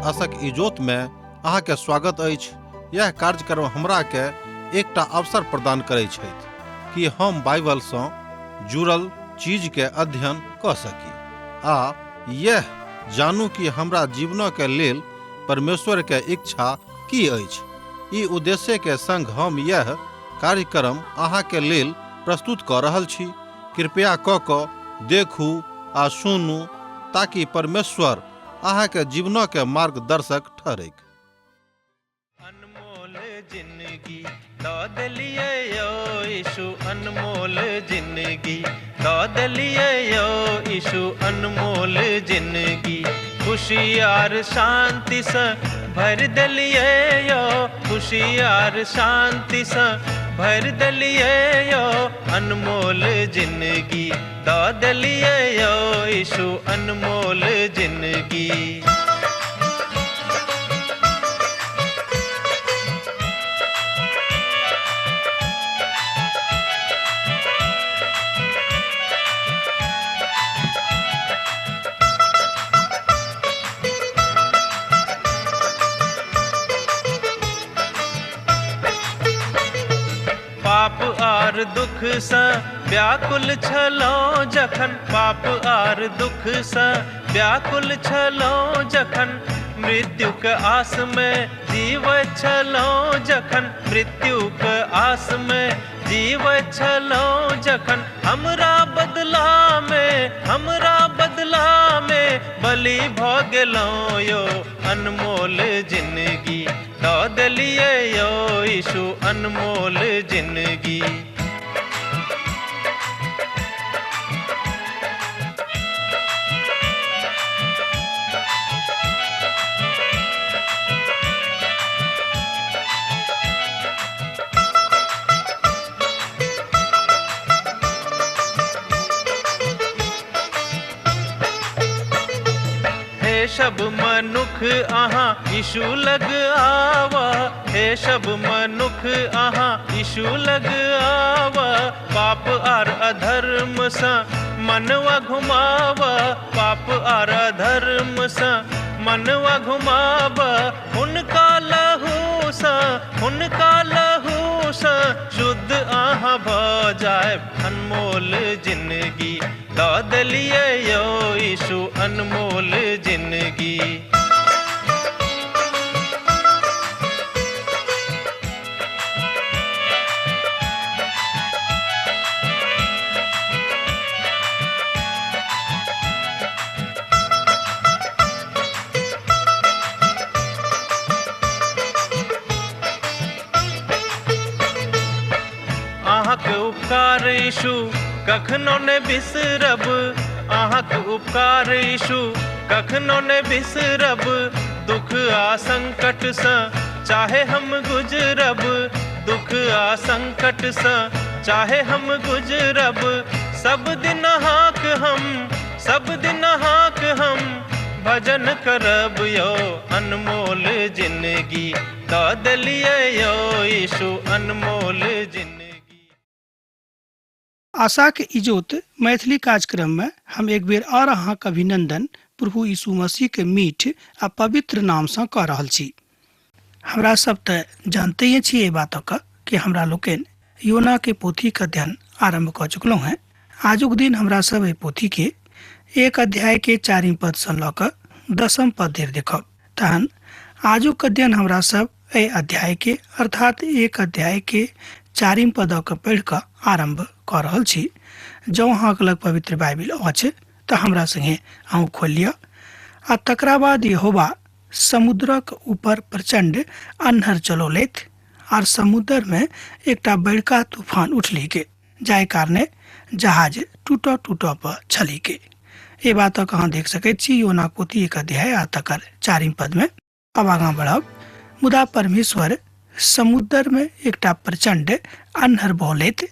आशक इजोत में अहाँ के स्वागत अछि। यह कार्यक्रम हमरा के एकटा अवसर प्रदान करैत छथि कि हम बाइबल सँ जुड़ल चीज के अध्ययन क सकी आ यह जानू कि हमरा जीवन के लेल परमेश्वर के इच्छा की अछि। ई उद्देश्य के संग हम यह कार्यक्रम अहाँ के लेल प्रस्तुत क रहल छी। कृपया क देखू आ सुनू ताकि परमेश्वर अहाँ के जीवन के मार्गदर्शक ठहरे। अनमोल जिंदगी दौद लिए यो यीशु, अनमोल जिंदगी दौद लिए यो यीशु, अनमोल जिंदगी खुशियार शांति से भर दलिए यो, खुशियार शांति से भर दलिए यो, अनमोल जिंदगी दौद लिए यो यीशु, अनमोल जिंदगी। पाप आर दुख से व्याकुल छलो जखन, पाप आर दुख से व्याकुल छलो जखन, मृत्यु के आस में जीव छलो जखन, मृत्यु के आस में जीव छलो जखन, हमरा बदला में बलि भ गेलो यो, अनमोल जिंदगी दौद लिए यो यीशु, अनमोल जिंदगी। हे सब मनुख अहाँ यीशु लग आवा, हे सब मनुख अहाँ यीशु लग आवा, पाप आर अधर्म सा मनवा घुमावा, पाप आर अधर्म सा मनवा घुमावा, उनका लहू सा शुद्ध आहाँ भ जाए, अनमोल जिंदगी दौद लिए यो यीशु, अनमोल जिंदगी। अहाँके उपकार यीशु कखनो ने बिसरब, अहाँके उपकार यीशु कखनो ने बिसरब, दुख आ संकट से चाहे हम गुजरब, दुख आ संकट से चाहे हम गुजरब, सब दिन हाक हम भजन करब यो, अनमोल जिंदगी दौद लिए यो यीशु, अनमोल जिंदगी। आशा के इजोत मैथिली कार्यक्रम में हम एक बेर और अहाँ के अभिनंदन प्रभु यीशु मसीह के मीठ आ पवित्र नाम से कह रहल छी। हमरा सब तो जानते ही छी ये बात का कि हमरा लोकन योना के पोथी का अध्ययन आरंभ कर चुकलो हैं। आजुक दिन हमरा सब ए पोथी के एक अध्याय के 4 पद से लक 10 पद धरि देखब। तहन आजुक अध्ययन हमरा सब ए अध्याय के अर्थात एक अध्याय के 4 पद के पढ़ कर आरंभ कर रहल छी। जो अहाँ लग पवित्र बाइबिल अछि तो हमरा संगे अहूँ खोल लिया। आ तकरा बाद यहोवा समुद्रक ऊपर प्रचंड अन्हर चलोलैथ और समुद्र में एकटा बड़का तूफान उठली के, जाय कारणे जहाज टूटो पर छली के। ये बात अहाँ देख सके छी योना पोथी 1 अध्याय आ तकर 4 पद में। अब आगा बढ़ब। मुदा परमेश्वर समुद्र में एकटा प्रचंड अन्हर बहलैथ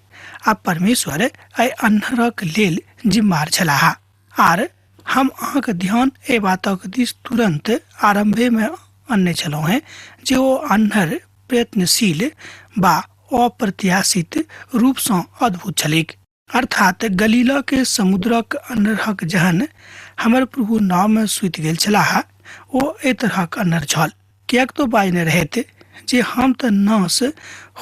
आ परमेश्वर एहि अन्हरक लेल जिम्मार छलाह। आर हम अहाँक ध्यान ए बातक दिस तुरंत आरंभे में अन्य छलहुँ हैं जे ओ अन्हर प्रयत्नशील बा अप्रत्याशित रूप से अद्भुत छलिक। अर्थात गलीला के समुद्रक अन्हरक जहन हमर प्रभु नाव में सुति गेल छलाह ओ एहि तरहक अन्हर छल। किएक तो बाजने रहैत जे हम तऽ नाश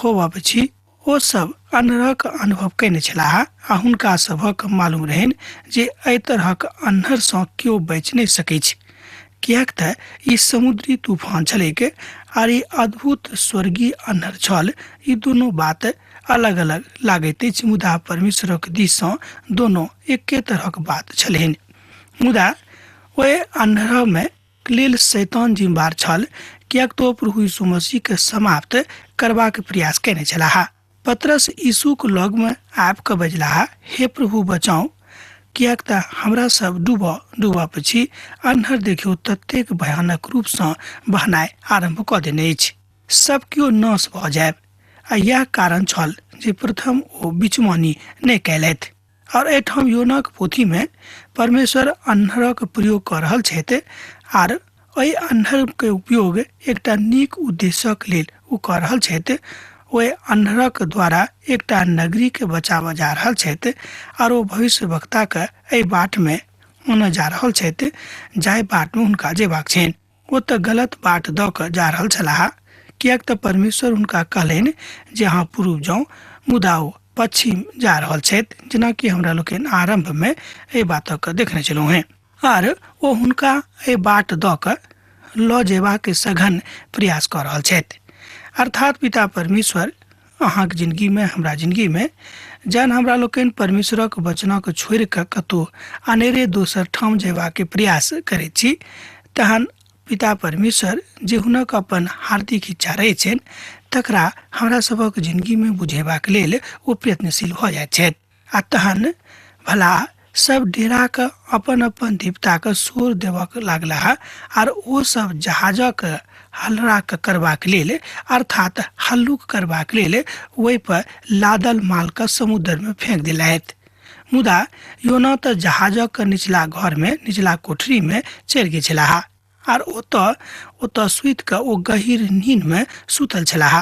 होबब छी। ओ सब अन्हरक अनुभव कयने छलाह आ हुनका सभक मालूम रहनि जे एहि तरहक अन्हर सँ केओ बचि नहि सकैत छै। किएक तऽ ई समुद्री तूफान छलैक आर ई अद्भुत स्वर्गीय अन्हर छल। ई दुनू बात अलग अलग लागैत अछि, मुदा परमेश्वरक दिससँ दोनों एके तरहक बात छलनि। मुदा ओहि अन्हरमे लेल शैतान जिम्मेदार छल, किएक तो प्रभु यीशु मसीह के समाप्त करबाक प्रयास कयने छलाह। पतरस यीशुक लगमे आबि कऽ बजलाह, हे प्रभु बचाउ, किएक तऽ हमरा सब डूबऽ पछी अन्हर देखियौ ततेक भयानक रूपसँ बहनाइ आरम्भ कऽ देने अछि, सब केओ नाश भऽ जायब। आ यह कारण छल जे प्रथम ओ बिचमनी नहि कयलथि। और एहिठाम योनाक पोथीमे परमेश्वर अन्हरक प्रयोग कऽ रहल छथि आर ओहि अन्हर के उपयोग एकटा नीक उद्देश्यक लेल ओ कऽ रहल छथि। ओहि अन्हरक द्वारा एकटा नगरी के बचाबऽ जा रहल छथि और ओ भविष्यवक्ता के एहि बाट में आनऽ जा रहल छथि जाहि बाट में हुनका जेबाक छनि। ओ तऽ गलत बाट दऽ कऽ जा रहल छलाह, किएक तऽ परमेश्वर हुनका कहलनि जे अहाँ पूर्व जाउ, मुदा ओ पश्चिम जा रहल छथि, जेनाकि हमरा लोकनि आरंभ में एहि बातक देखने छलहुँ हेँ। आर ओ हुनका एहि बाट दऽ कऽ लऽ जेबाक सघन प्रयास कऽ रहल छथि। अर्थात पिता परमेश्वर अहाँक जिंदगीमे, हमरा जिंदगीमे जहन हमरा लोकनि परमेश्वरक वचनक छोड़ि कऽ कतहु अनेरे दोसर ठाम जेबाक प्रयास करैत छी, तहन पिता परमेश्वर जे हुनक अपन हार्दिक इच्छा रहै छनि तकरा हमरा सभक जिंदगीमे बुझेबाक लेल ओ प्रयत्नशील भऽ जाइत छथि। आ तहन भला सब डेरा के अपन अपन देवता के शोर देवक लागलाह आर ओ सब जहाजक हल्ला करबाक लेल अर्थात हल्लुक करबाक लेल ओहि पर लादल माल के समुद्र में फेंक दिलथि। मुदा योना तऽ जहाजक निचला घर में, निचला कोठरी में चलि गेल छलाह आर ओतऽ सुति कऽ ओ गहीर नींद में सुतल छलाह।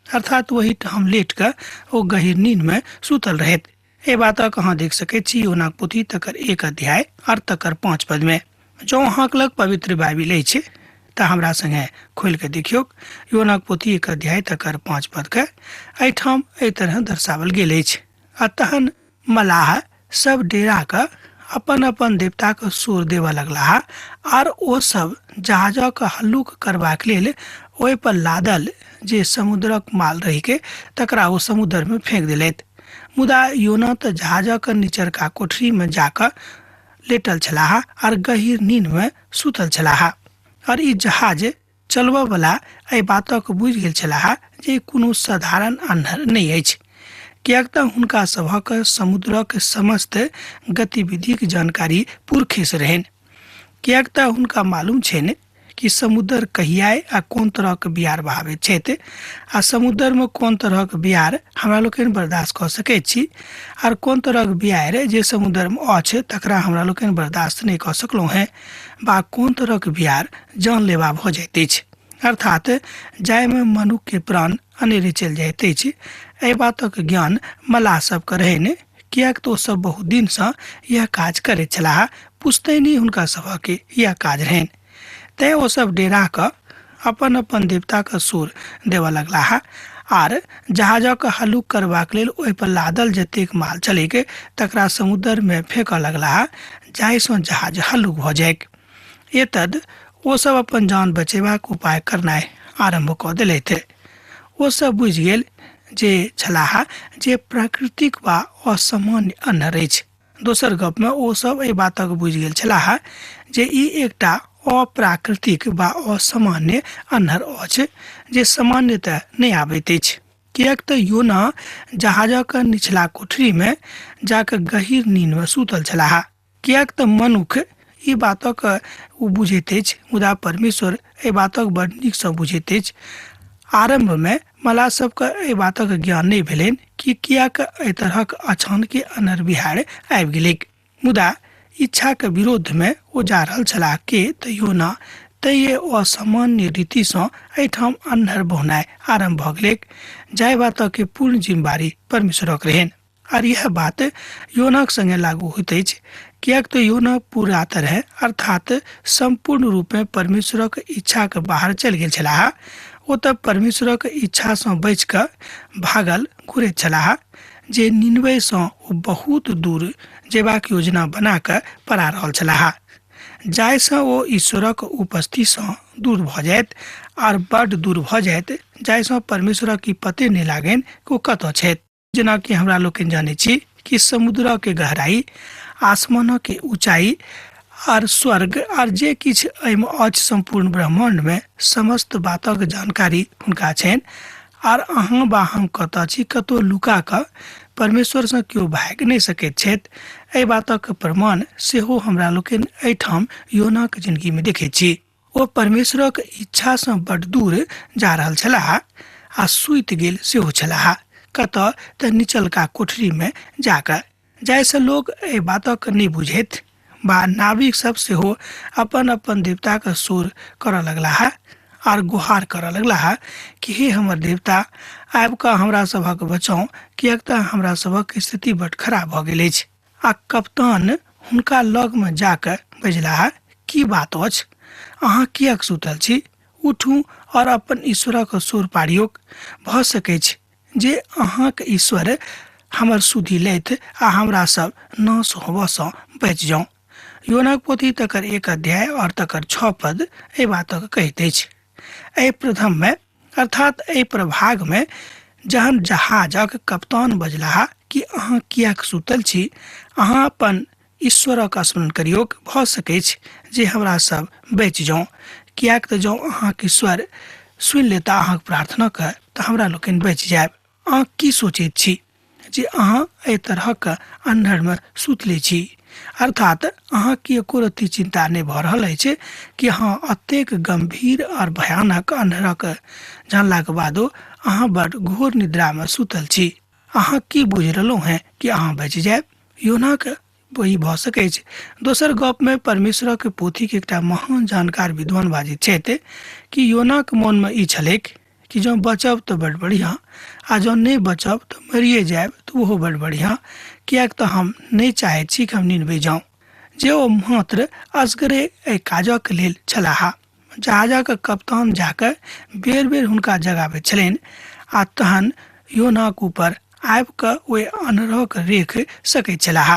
अर्थात वही ठाम लेट कऽ ओ गहीर नींद में सुतल रहैत। ए बातक अहाँ देख सकैत छी योनाक पोथी तकर 1 अध्याय और तकर 5 पद में। जँ अहाँक लग पवित्र बाइबिल अछि तऽ हमरा संगे खोलि कऽ देखियौ योनाक पोथी 1 अध्याय तकर 5 पद के। एहिठाम एहि तरह दर्शावल गेल अछि, आ तहन मलाह सब डेरा के अपन अपन देवता के शोर देवऽ लगलाह आर ओ सब जहाजक हल्लुक करबाक लेल ओहि पर लादल जे समुद्रक माल रहि के तकरा ओ समुद्र में फेंक दिलथि। मुदा योना तऽ जहाजक नीचरका कोठरी में जाकर लेटल छलाह और गहीर नींद में सुतल छलाह। और ई जहाज चलबऽ वाला एहि बातक बुझि गेल छलाह जे कोनो साधारण अन्हर नहि अछि, किएक तऽ हुनका सभक समुद्रक समस्त गतिविधिक जानकारी पुरखेसँ रहनि। किएक तऽ हुनका मालूम छनि कि समुद्र कहिया आ कोन तरहक बिहार बहाबैत छथि, आ समुद्र में कोन तरहक बिहार हमरा लोकनि बर्दाश्त कऽ सकैत छी आर कोन तरहक बिहार जे समुद्र में अछि तकरा हमरा लोकनि बर्दाश्त नहि कऽ सकलहुँ हेँ, बा कोन तरहक बिहार जानलेवा भऽ जाइत अछि, अर्थात जाहिमे मनुख के प्राण अनेरे चलि जाइत अछि। एहि बातक ज्ञान मलाह सबके रहनि, किएक तऽ ओ सब बहुत दिनसँ यह काज करैत छलाह, पुश्तैनी हुनका सभके यह काज रहनि। तैं ओ सब डेरा कऽ अपन अपन देवता के शोर देवऽ लगलाह आर जहाजक हल्लुक करबाक लेल ओहि पर लादल जतेक माल छलैक तकरा समुद्र में फेंकऽ लगलाह, जाहिसँ जहाज हल्लुक भऽ जायक। एतद ओ सब अपन जान बचेबाक उपाय करनाइ आरंभ कऽ देलथि। ओ सब बुझि गेल जे छलाह जे प्राकृतिक वा असामान्य अन्हर अछि। दोसर गप में ओ सब एहि बातक बुझि गेल छलाह जे ई एकटा अप्राकृतिक वा असामान्य अन्हर अछि जे सामान्यतः नहि आबैत अछि। किएक तऽ योना जहाजक निचला कोठरी में जाकर गहीर नींद में सुतल छलाह। किएक तऽ मनुख ई बातक ओ बुझैत अछि, मुदा परमेश्वर एहि बातक बड़ नीकसँ बुझैत अछि। आरंभ में मलाह सबके एहि बातक ज्ञान नहि भेलनि कि किएक एहि तरहक अचानक अन्हर बिहार आबि गेलैक। मुदा इच्छा के विरोध में ओ जा रहल छलाह के तऽ योना तैये असामान्य रीतिसँ एहिठाम अन्हर बहनाइ आरंभ भऽ गेलैक, जाहि बातक पूर्ण जिम्मेवारी परमेश्वरक रहनि। और यह बात योनाक संगे लागू होइत अछि, कियाक तो योना पूरा तरह अर्थात संपूर्ण रूप में परमेश्वरक इच्छा के बाहर चल गेल छलाह। ओ तब परमेश्वरक इच्छा से बच कऽ भागल घुरैत छलाह, जे निन्वे से ओ बहुत दूर जेबाक योजना बना कऽ पड़ा रहल छलाह, जाहिसँ ओ ईश्वरक उपस्थिति से दूर भऽ जाइत और बड्ड दूर भऽ जाइत, जाहिसँ परमेश्वरक की पते नहि लागनि कि ओ कतऽ छथि। जेना कि हमरा लोकनि जानै छी कि समुद्र के गहराई, आसमान के ऊंचाई और स्वर्ग और जे किछ एहिमे अछि संपूर्ण ब्रह्मांड में समस्त बातक जानकारी हुनका छनि। और अहाँ बा हम कतऽ छी, कतौ लुका कऽ परमेश्वर से केओ भागि नहि सकैत छथि। एहि बातक प्रमाण सेहो हमरा लोकनि एहिठाम योनाक जिंदगी में देखैत छी। ओ परमेश्वरक इच्छा से बड्ड दूर जा रहल छलाह आ सुति गेल सेहो छलाह, कतऽ तऽ निचलका कोठरी में जाकर, जाहिसँ लोग एहि बातक नहि बुझैत बा नाविक सब सेहो अपन अपन देवता के शोर करऽ लगलाह और गुहार करऽ लगलाह कि हे हमर देवता, आबि कऽ हमरा सभक बचाउ, किएक तऽ हमरा सभक स्थिति बड्ड खराब भऽ गेल अछि। आ कप्तान हुनका लग में जाकर बजलाह, की बात अछि, अहाँ किएक सुतल छी? उठू और अपन ईश्वरक शोर पाड़ियौक। भऽ सकै छै जे अहाँक ईश्वर हमर सुधि लेथ आ हमरा सब नाश होबसँ बचि जाउ। योनाक पोथी तकर 1 अध्याय और तकर 6 पद एहि बातक कहैत अछि। एहि प्रथम में अर्थात एहि प्रभाग में जहन जहाजक कप्तान बजलाह कि अहाँ किएक सुतल छी, अहाँ अपन ईश्वरक स्मरण करियौक, भऽ सकै छै जे हमरा सब बचि जाउ, किएक तऽ जँ अहाँके ईश्वर सुनि लेता अहाँक प्रार्थना के तऽ हमरा लोकनि बचि जायब। अहाँ की सोचैत छी जे अहाँ एहि तरहक अन्हर में सुतले छी, अर्थात अहाँ की एको रत्ती चिंता नहि भऽ रहल अछि कि अहाँ अतेक गंभीर और भयानक अन्हरक जानलाक बादो अहाँ बड़ घोर निद्रा में सुतल छी। अहाँ की बुझि रहलहुँ हैं कि अहाँ बचि जायब? योनाक वही भऽ सकै छै। दोसर गप में परमेश्वरक पोथी के एकटा महान जानकार विद्वान बाजैत छथि कि योनाक मन में ई छलैक कि जँ बचब तऽ बड़ बढ़िया, आ जँ नहि बचब तऽ मरिए जायब तऽ ओहो बड़ बढ़िया, किएक तऽ हम नहि चाहैत छी कि हम निनबे जाउँ। जे ओ मात्र असगरे एहि काजक लेल छलाह। जहाजक कप्तान जाकर बेर बेर हुनका जगाबैत छलनि आ तहन योनाक ऊपर आबि कऽ ओहि अन्हरक रेख सकैत छलाह।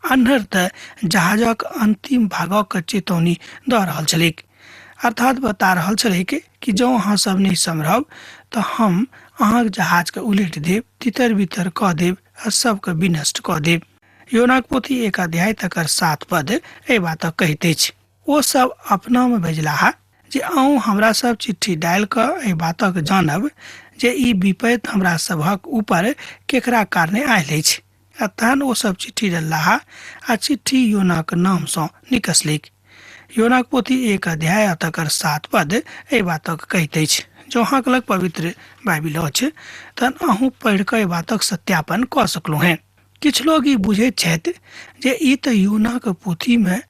अन्हर तऽ जहाजक अंतिम भागक चेतौनी दऽ रहल छलैक, अर्थात बता रहल छलैक कि जँ अहाँ सब नहि सम्हरब तऽ हम अहाँक जहाज के उलटि देब, तितर बितर कऽ देब आ सबके विनष्ट कऽ देब। योनाक पोथी 1 अध्याय तकर 7 पद एहि बातक कहैत अछि। ओ सब अपना में बजलाह जे अहूँ हमरा सब चिट्ठी डालि कऽ एहि बातक जानब जे ई विपत्ति हमरा सभक ऊपर केकरा कारणे आयल अछि। आ तहन ओ सब चिट्ठी डललाह आ चिट्ठी योनाक नाम सँ निकसलिक। योनाक पोथी 1 अध्याय तकर 7 पद एहि बातक कहैत अछि। जँ अहाँक लग पवित्र बाइबिल अछि तहन अहूँ पढ़ि कऽ एहि बातक सत्यापन कऽ सकलहुँ हैं। किछु लोग ई बुझैत छथि जे ई तऽ योनाक पोथी में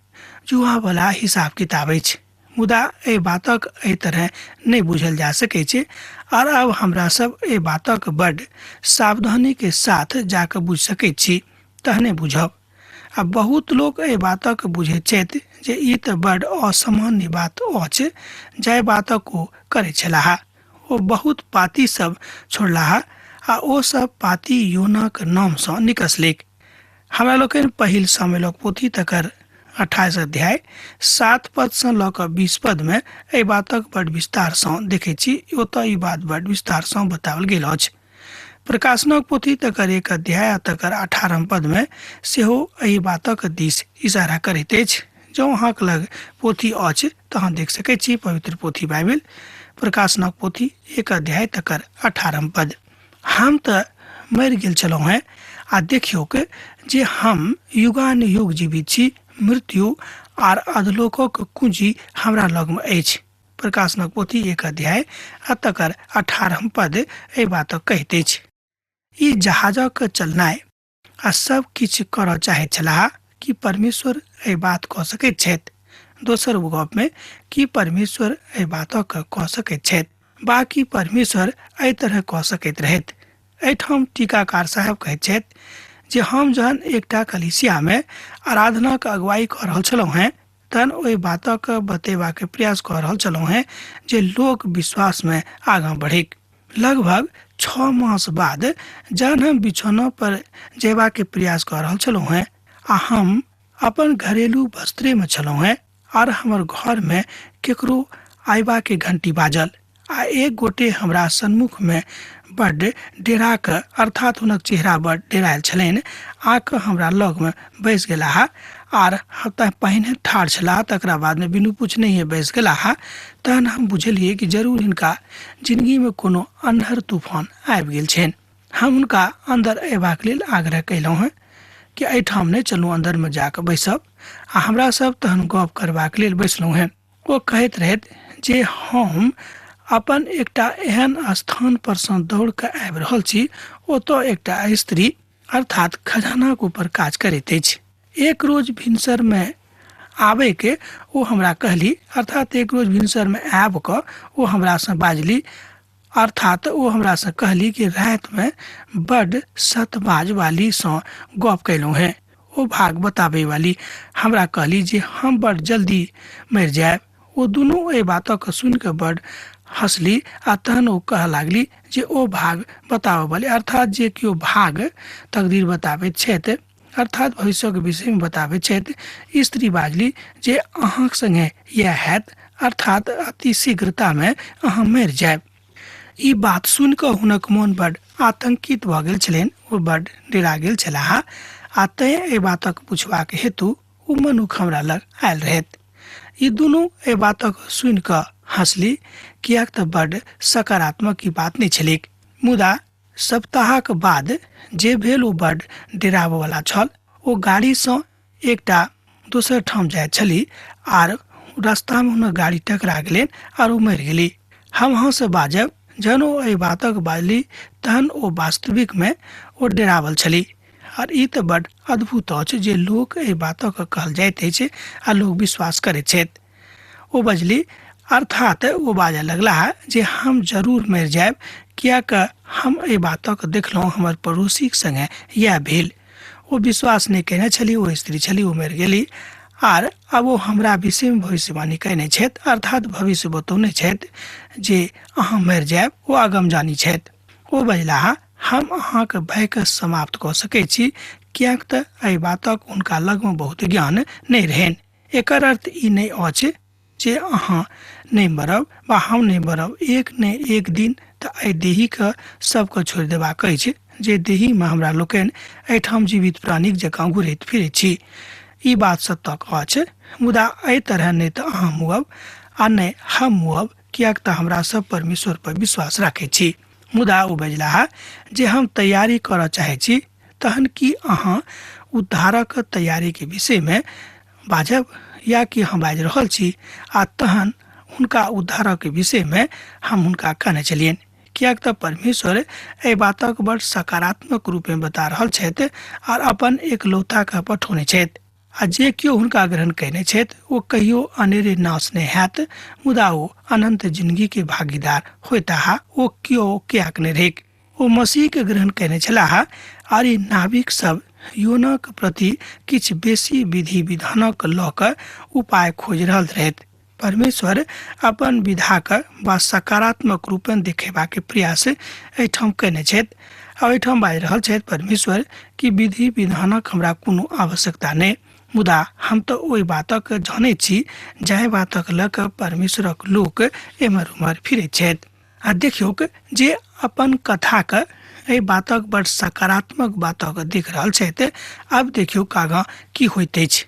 जुआ वाला हिसाब किताब अछि, मुदा एहि बातक एहि तरह नहि बुझल जा सकै छै। और अब हमरा सब एहि बातक बड्ड सावधानी के साथ जाकर बुझ सकैत छी, तहने बुझब। अब बहुत लोग एहि बातक बुझैत छथि जे ई तऽ बड्ड असामान्य बात अछि, जाहि बातक ओ करै छलाह। ओ बहुत पाती सब छोड़लाह आ ओ सब पाती योनाक नाम सँ निकसलिक। हमरा लोकनि पहिल सामुएलक पोथी तकर 28 अध्याय 7 पद से लऽ कऽ 20 पद में एहि बातक बड़ विस्तार सँ देखै छी। ओतऽ ई बात बड़ विस्तार सँ बताओल गेल अछि। प्रकाशनक पोथी तकर 1 अध्याय तकर 18 पद में सेहो एहि बातक दिस इशारा करैत अछि। जँ अहाँक लग पोथी अछि तऽ अहाँ देख सकै छी पवित्र पोथी बाइबिल प्रकाशनक पोथी 1 अध्याय तकर 18 पद। हम तऽ मरि गेल छलहुँ हैं आ देखियौक जे हम युगानुयुग जीवित छी, मृत्यु आर अधलोकक कुंजी हमरा लग में अछि। प्रकाशनक पोथी 1 अध्याय आ तकर 18 पद एहि बातक कहैत अछि। ई जहाजक चलनाइ आ सब किछु करऽ चाहैत छलाह कि परमेश्वर एहि बात कऽ सकैत छथि। दोसर गप में कि परमेश्वर एहि बातक कऽ सकैत छथि, बाकी परमेश्वर एहि तरह कऽ सकैत रहथि। एहिठाम टीकाकार साहब कहैत छथि जे हम जहन एकटा कलीसिया में आराधना के अगुवाई कर रहल छलहुँ हैं तहन ओहि बातक बतेबा के प्रयास कर रहल छलहुँ हैं जे लोक विश्वास में आगाँ बढ़े। लगभग 6 मास बाद जहन हम बिछौना पर जेबा के प्रयास कर रहल छलहुँ हैं आ हम अपन घरेलू वस्त्रे में छलहुँ हैं और हमर घर में केकरो आइबा के घंटी बाजल आ एक गोटे हमरा सन्मुख में बड्ड डेरा के अर्थात हुनक चेहरा बड्ड डेरायल छलनि आके हमरा लग में बैस गेला आर पहिने ठाढ़ छला तकरा बाद में बिनु पूछने ही बैस गेला तहन हम बुझलिए कि जरूर हिनका जिंदगी में कोनो अन्हर तूफान आबि गेल छनि। हम हुनका अंदर अयबाक लेल आग्रह कयलहुँ हैं कि एहिठाम नहि चलू अंदर में जाके बैसब आ हमरा सब तहन गप करबाक लेल बैसलहुँ हैं। ओ कहैत रहैत जे हम अपन एकटा एहन स्थान पर सँ दौड़ के आबि रहल छी ओतऽ एकटा स्त्री अर्थात खजाना के ऊपर काज करैत अछि। एक रोज भिनसर में आबे के ओ हमरा कहली अर्थात एक रोज भिनसर में आबि कऽ ओ हमरा से बाजली अर्थात ओ हमरा से कहली कि रात में बड्ड सतबाज वाली से गप कैलहुँ हैं। ओ भाग बताबे वाली हमरा कहली जे हम बड्ड जल्दी मरि जायब। ओ दुनू एहि बातक सुन के बड्ड हंसली आ तहन ओ कह लागली जे ओ भाग बताबे वाली अर्थात जे केओ भाग तकदीर बताबैत छथि अर्थात भविष्य के विषय में बताबैत छथि। स्त्री बाजली जे अहाँक संगे यह हैत अर्थात अति शीघ्रता में अहाँ मरि जायब। ई बात सुन कऽ हुनक मोन बड्ड आतंकित भऽ गेल छलनि। ओ बड्ड डेरा गेल छलाह आ तैं एहि बातक पुछबाक हेतु ओ मनुख हमरा लग आयल रहथि। ई दुनू एहि बातक सुनि कऽ हंसली कियाक तऽ बड्ड सकारात्मक ई बात नहि छलैक। मुदा सप्ताहक बाद जे भेल ओ बड्ड डेराबऽ वाला छल। ओ गाड़ी सँ एकटा दोसर ठाम जाइत छली आर रास्ता में हुनक गाड़ी टकरा गेलनि आर ओ मरि गेली। हम अहाँ से बाजब जहन ओ एहि बातक बाजली तहन ओ वास्तविक में ओ डेरावल छली। और ई तऽ बड्ड अद्भुत अछि जे लोक एहि बातक कहल जाइत अछि आ लोग विश्वास करैत छथि। ओ बजली अर्थात ओ बाजऽ लगला जे हम जरूर मरि जायब कियाक हम एहि बातक देखलहुँ हमर पड़ोसीक संगे यह भेल। ओ विश्वास नहि केने छली। ओ स्त्री छली ओ मरि गेली आर अब ओ हमरा विषय में भविष्यवाणी कहने छथि अर्थात भविष्य बतौने छथि जे अहाँ मरि जायब। ओ आगमजानी छथि। ओ बजलाह हम अहाँके भय के समाप्त कऽ सकैत छी कियाक तऽ एहि बातक हुनका लग में बहुत ज्ञान नहि रहनि। एकर अर्थ ई नहि अछि जे अहाँ नहीं मरब वा हम नहीं मरब। एक ने एक दिन तऽ एहि देही के सबके छोड़ि देबाक अछि जे देही में हमरा लोकनि एहिठाम जीवित प्राणीक जकाँ घुरैत फिरैत छी। ई बात सत्यक अछि। मुदा एहि तरह नहि तऽ अहाँ मुअब आ नहि हम मुअब कियाक तऽ हमरा सब परमेश्वर पर विश्वास राखैत छी। मुदा ओ बजलाह जे हम तैयारी करऽ चाहै छी तहन की अहाँ उद्धारक तैयारी के विषय में बाजब या कि हम बाजि रहल छी। आ तहन हुनका उद्धारक के विषय में हम हुनका कहने छलियनि कियाक तऽ परमेश्वर एहि बातक बड़ सकारात्मक रूप में बता रहल छथि और अपन एकलौता के पठौने छथि। आ जे केओ हुनका ग्रहण कयने छथि ओ कहियो अनेरे नाश नहि हैत मुदा ओ अनंत जिंदगी के भागीदार होइताह। ओ केओ कियाक नहि रहैक। ओ मसीह के ग्रहण कयने छलाह और ई नाविक सब योनाक प्रति किछु बेसी विधि विधानक लऽ कऽ उपाय खोजि रहल रहथि। परमेश्वर अपन विधाक वा सकारात्मक रूपें देखेबा के प्रयास एहिठाम कयने छथि। आ एहिठाम बाजि रहल छथि परमेश्वर कि विधि विधानक हमरा कोनो आवश्यकता नहि मुदा हम तऽ ओहि बातक जानैत छी जाहि बातक लऽ कऽ परमेश्वरक लोक एम्हर उम्हर फिरैत छथि। आ देखियौक जे अपन कथाक एहि बातक बड़ सकारात्मक बातक देख रहल छथि। आब देखियौ आगाँ की होइत अछि।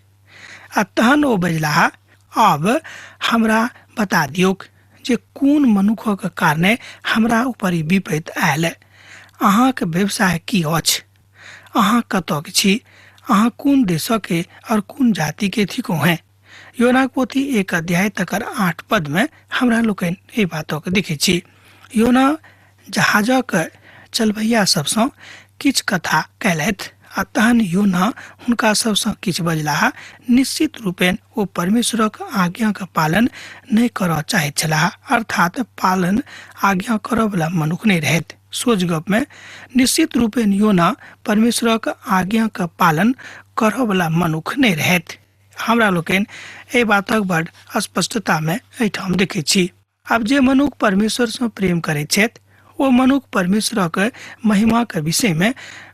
आ तहन ओ बजलाह अब हमरा बता दियौक जे कोन मनुखक कारणे हमरा ऊपर ई विपत्ति आयल। अहाँक व्यवसाय की अछि? अहाँ कतक छी? अहाँ कोन देशक और कोन जाति के थिको हैं? योनाक पोथी 1 अध्याय तकर 8 पद में हमरा लोकनि एहि बातक देखै छी। योना जहाजक चलबैया सबसँ किछु कथा कयलथि आ तहन योना हुनका सबसँ किछु बजलाह। निश्चित रूपेण ओ परमेश्वरक आज्ञा के पालन नहि करऽ चाहैत छलाह अर्थात पालन आज्ञा करऽ वाला मनुख नहि रहथि। सोच गप में निश्चित रूपे योना परमेश्वर के आज्ञा का पालन करऽ वाला मनुख नहीं रहत। हमरा लोकन ए बातक बड़ स्पष्टता में एठाम देखे छी। अब जे मनुख परमेश्वर से प्रेम करे छथि ओ मनुख परमेश्वर के महिमा के विषय में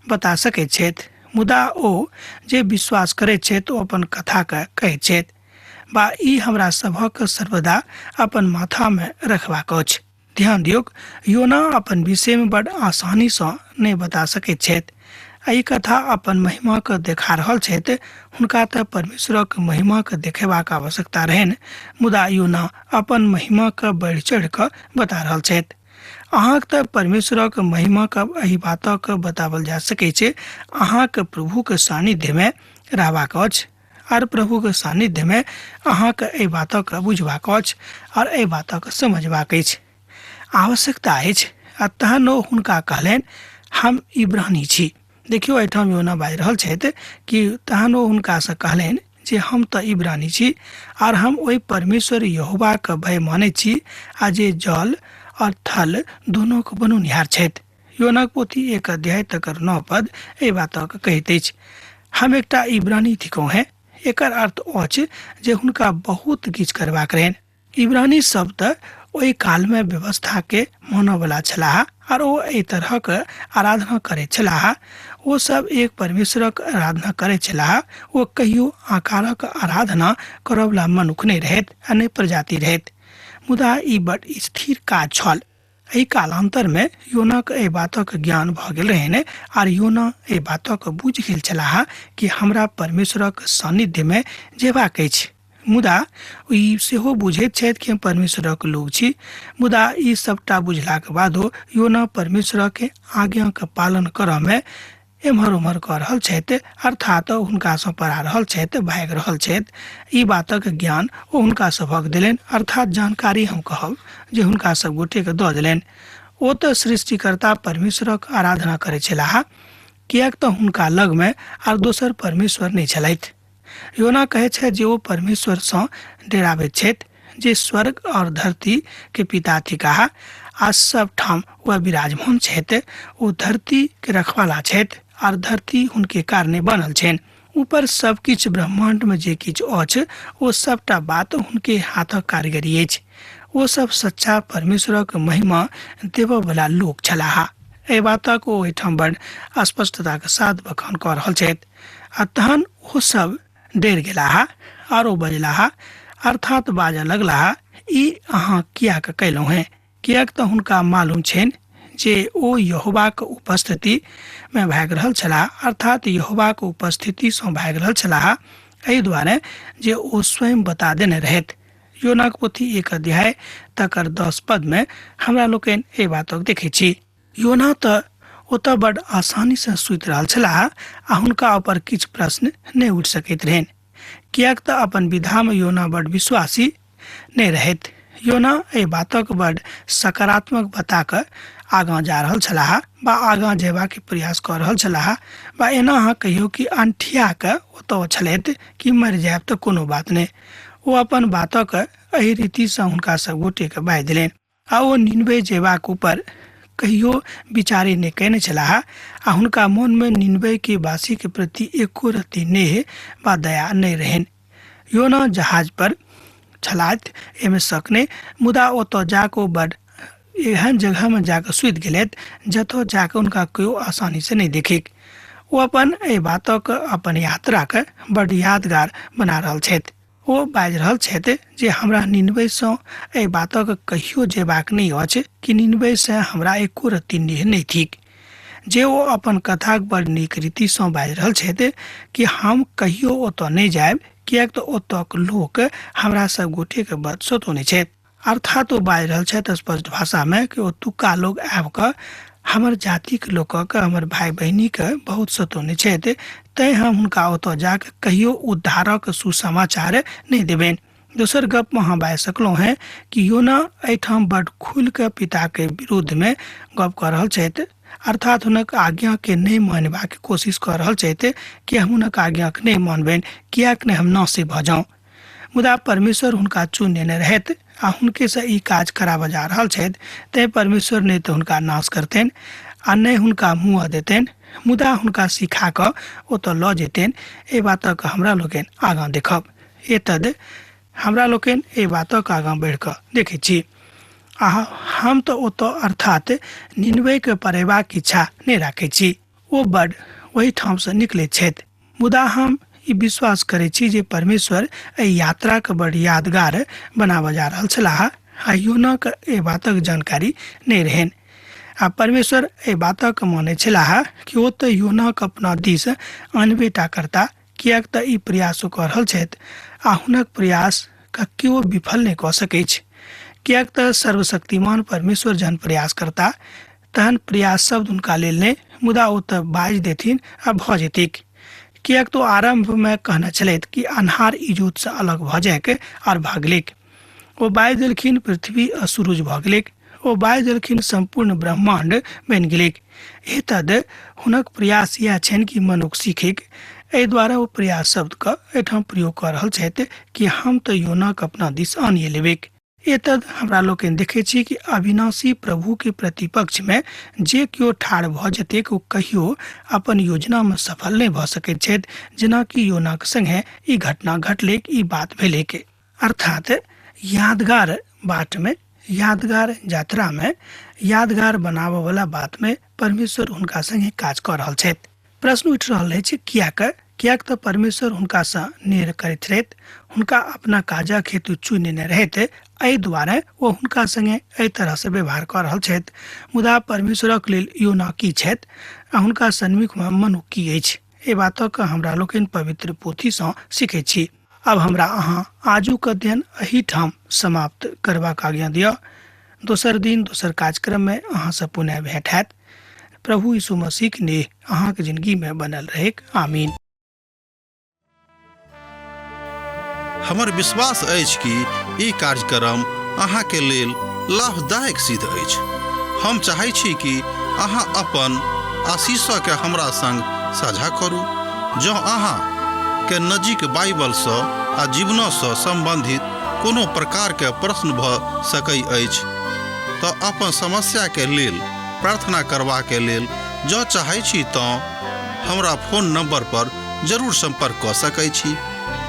बता सके छथि, मुदा ओ जे विश्वास करे छथि ओ अपन कथा के कहे छथि बा ई हमरा सभक सर्वदा अपन माथा में रखबाक अछि। ध्यान दियौ, योना अपन विषय में बड़ आसानी से नहीं बता सके छथि। ई कथा अपन महिमा के देखा रहल छथि, हुनका त परमेश्वर के महिमा के देखेबाक आवश्यकता रहन, मुदा योना अपन महिमा के बढ़ चढ़ के बता रहल छथि। अहाँक त परमेश्वर के महिमा के एहि बातक बतावल जा सकै छै, अहाँक प्रभु के सानिध्य में रहबाक अछि और प्रभु के सानिध्य में अहाँक एहि बातक बुझबाक अछि और एहि बातक समझबाक अछि। आवश्यकता अछि आ तहन ओ हुनका कहलनि हम इब्रानी छी। देखियो एठाम योना बाजि रहल छथि कि तहन ओ हुनका से कहलनि जे हम त इब्रानी छी और हम ओहि परमेश्वर यहोवा के भय माने छी आ जे जल और थल दोनों को बनौनिहार छथि। योना पोथी 1 अध्याय तकर 9 पद एहि बातक कहैत अछि, हम एकटा इब्रानी थिकौं हैं। एकर अर्थ अछि जे हुनका बहुत किछु करबाक रहनि। इब्रानी शब्द ओहि काल में व्यवस्था के मानय वाला छलाह और ओ एहि तरह के आराधना करे छलाह। वो सब एक परमेश्वरक आराधना करे छलाह। वो कहियो आकारक आराधना करय वाला मनुख नहीं रहत आ नहीं प्रजाति रहत, मुदा ई बड़ स्थिर काज छल। एहि कालांतर में योनाक एहि बातक ज्ञान भ गेल रहनि और योना एहि बातक बुझ गेल छलाह कि हमरा परमेश्वरक सानिध्य में जेबाक अछि। मुदा ई सेहो बुझैत छथि कि हम परमेश्वरक लोग छी, मुदा ई सबटा बुझलाक बादो योना परमेश्वर के आज्ञा के पालन करऽ में एम्हर उम्हर कऽ रहल छथि, अर्थात हुनका सँ परा रहल छथि, भागि रहल छथि। ई बातक ज्ञान ओ हुनका सभक देलनि, अर्थात जानकारी हम कहब जे हुनका सब गोटे के दऽ देलनि। ओ तऽ सृष्टिकर्ता परमेश्वरक आराधना करे छलाह, किएक तऽ हुनका लग में आर दोसर परमेश्वर नहीं छलथि। योना कहे छै जे ओ परमेश्वर सँ डराबैत छथि, जे स्वर्ग और धरती के पिता थिकाह आ सब ठाम वह विराजमान छथि। ओ धरती के रखवाला छथि और धरती हुनके कारणे बनल छनि। ऊपर सब किछु ब्रह्मांड में जे किछु अछि ओ सबटा बात हुनके हाथक कारीगरी अछि। ओ सब सच्चा परमेश्वरक महिमा देबऽ वाला लोक छलाह। एहि बातक ओ एहिठाम बड़ स्पष्टता के साथ बखान कऽ रहल छथि। आ तहन ओ सब डरि गेलाह और ओ बजलाह, अर्थात बाजऽ लगलाह, ई अहाँ किया के कयलहुँ हैं? किएक तऽ हुनका मालूम छनि जे ओ यहोवा के उपस्थिति में भागि रहल छलाह, अर्थात यहोवा के उपस्थिति सँ भागि रहल छलाह, एहि दुआरे जे ओ स्वयं बता देने रहथि। योनाक पोथी 1 अध्याय तकर 10 पद में हमरा लोकनि एहि बातक देखै छी। योना तऽ ओतऽ बड़ आसानी से सुति रहल छलाह आ हुनका ऊपर किछु प्रश्न नहीं उठि सकैत रहनि, किएक तऽ अपन विधा में योना बड़ विश्वासी नहीं रहथि। योना एहि बातक बड़ सकारात्मक बता कऽ आगाँ जा रहल छलाह बा आगाँ जेबा के प्रयास कऽ रहल छलाह, बा एना अहाँ कहियो कि अंठिया कऽ ओतऽ छलथि कि मरि जायब तऽ कोनो बात नहीं। ओ अपन बातक एहि रीति सँ हुनका सब गोटे के बाजि देलनि आ ओ निनवे जेबाक ऊपर कहियो विचारे नहीं कयने छलाह आ हुनका मन में निनवे के वासी के प्रति एको रत्ती नेह वा दया नहीं रहनि। योना जहाज पर छलाथि, एमे शक नहीं, मुदा ओतऽ जाकऽ बड़ एहन जगह में जाकर सुति गेलथि जतऽ जाकर उनका कोई आसानी से नहीं देखे। वो अपन एहि बातक अपन यात्रा के बड़ यादगार बना रहल छथि। ओ बाजि रहल छथि जे हमरा निनवे सँ एहि बातक कहियो जेबाक नहीं अछि कि निनवे से हमरा एको रत्ती नेह नहीं थिक। जे ओ अपन कथाक बड़ नीक रीति सँ बाजि रहल छथि कि हम कहियो ओतऽ नहीं जायब, किएक तऽ ओतऽक लोक हमरा सब गोटे के बड़ सतौने छथि। अर्थात ओ बाजि रहल छथि स्पष्ट भाषा में कि ओतुका लोग आबि कऽ हमर जातिक लोकक, हमर भाई बहिनी के बहुत सतौने छथि, तैं हम हुनका ओतऽ जाके कहियो उद्धारक सुसमाचार नहीं देबनि। दोसर गप में हम बाजि सकलहुँ हैं कि योना एहिठाम बड़ खुल के पिता के विरुद्ध में गप कऽ रहल छथि, अर्थात हुनक आज्ञा के नहीं मानबा के कोशिश कऽ रहल छथि कि हम हुनक आज्ञा के नहीं मानबनि, किएक नहीं हम नाश भऽ जाऊँ। मुदा परमेश्वर हुनका चुनि लेने रहथि आ हुनके से ई काज कराबऽ जा रहल छथि तै परमेश्वर ने तऽ हुनका नाश करतनि आ नहि हुनका मुँह देतनि, मुदा हुनका सिखा कऽ ओतऽ लऽ जेतनि। एहि बातक हमरा लोकनि आगाँ देखब। एतद हमरा लोकनि एहि बातक आगाँ बढ़ि कऽ देखै छी। हम तऽ ओतऽ अर्थात निनवेके पढ़ेबाक इच्छा नहि राखै छी। ओ बड्ड ओहि ठामसँ निकलैत छथि, मुदा हम ई विश्वास करै छी जे परमेश्वर एहि यात्राके बड्ड यादगार बनाबऽ जा रहल छलाह। आ योनाके एहि बातक जानकारी नहि रहनि आ परमेश्वर एहि बातक मानै छलाह कि ओ तऽ योनाके अपना दिस आनबे टा करता, किएक तऽ ई प्रयासो कऽ रहल छथि आ हुनक प्रयासके केओ विफल नहि कऽ सकै छै। किएक तऽ सर्वशक्तिमान परमेश्वर जहन प्रयास करता तहन प्रयास शब्द हुनका लेल नहि, मुदा ओ तऽ बाजि देथिन आ भऽ जेतिक। किएक तो आरंभमे कहने छलथि कि अन्हार इजोतसँ अलग भऽ जायक आर भागलिक। ओ बाजि देलखिन पृथ्वी आ सूरज भऽ गेलिक। ओ बाजि देलखिन संपूर्ण ब्रह्मांड बनि गेलिक। एतद हुनक प्रयास इएह छनि कि मनुष्य सीखिक। एहि दुआरे ओ प्रयास शब्दके एहिठाम प्रयोग कऽ रहल छथि कि हम तऽ योनाके अपना दिस आनिए लेबिक। एतद हमरा लोकनि देखै छी कि अविनाशी प्रभु के प्रतिपक्षमे जे केओ ठाढ़ भऽ जेतैक ओ कहियो अपन योजनामे सफल नहि भऽ सकैत छथि, जेनाकि योनाक संगे ई घटना घटलैक, ई बात भेलैक। अर्थात यादगार बातमे, यादगार यात्रामे, यादगार बनाबयवला बातमे परमेश्वर हुनका संगे काज कऽ रहल छथि। प्रश्न उठि रहल अछि किएक तऽ परमेश्वर हुनकासँ नेर करैत रहथि, हुनका अपना काजक हेतु चुनने रहथि। एहि दुआरे ओ हुनका संगे एहि तरहसँ व्यवहार कऽ रहल छथि। मुदा परमेश्वरक लेल योना की छथि आ हुनका सन्मुखमे मनुष्य की अछि, एहि बातक हमरा लोकनि पवित्र पोथीसँ सीखै छी। अब हमरा अहाँ आजुक अध्ययन एहिठाम समाप्त करबाक आज्ञा दिअ। दोसर दिन दोसर कार्यक्रममे अहाँसँ पुनः भेंट हैत। प्रभु यीशु मसीह ने अहाँके जिंदगीमे बनल रहेक। आमीन। हमर विश्वास अछि कि ई कार्यक्रम अहाँके लेल लाभदायक सिद्ध अछि। हम चाहै छी कि अहाँ अपन आशीषके हमरा संग साझा करू। जँ अहाँके नजीक बाइबलसँ आ जीवनसँ सम्बन्धित कोनो प्रकारके प्रश्न भऽ सकैत अछि तऽ अपन समस्याके लेल प्रार्थना करबाके लेल जँ चाहै छी तऽ हमरा फोन नंबर पर जरूर संपर्क कऽ सकैत छी।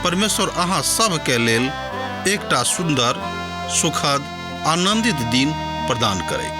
परमेश्वर अहाँ सबके लेल एकटा सुंदर, सुखद, आनंदित दिन प्रदान करैक।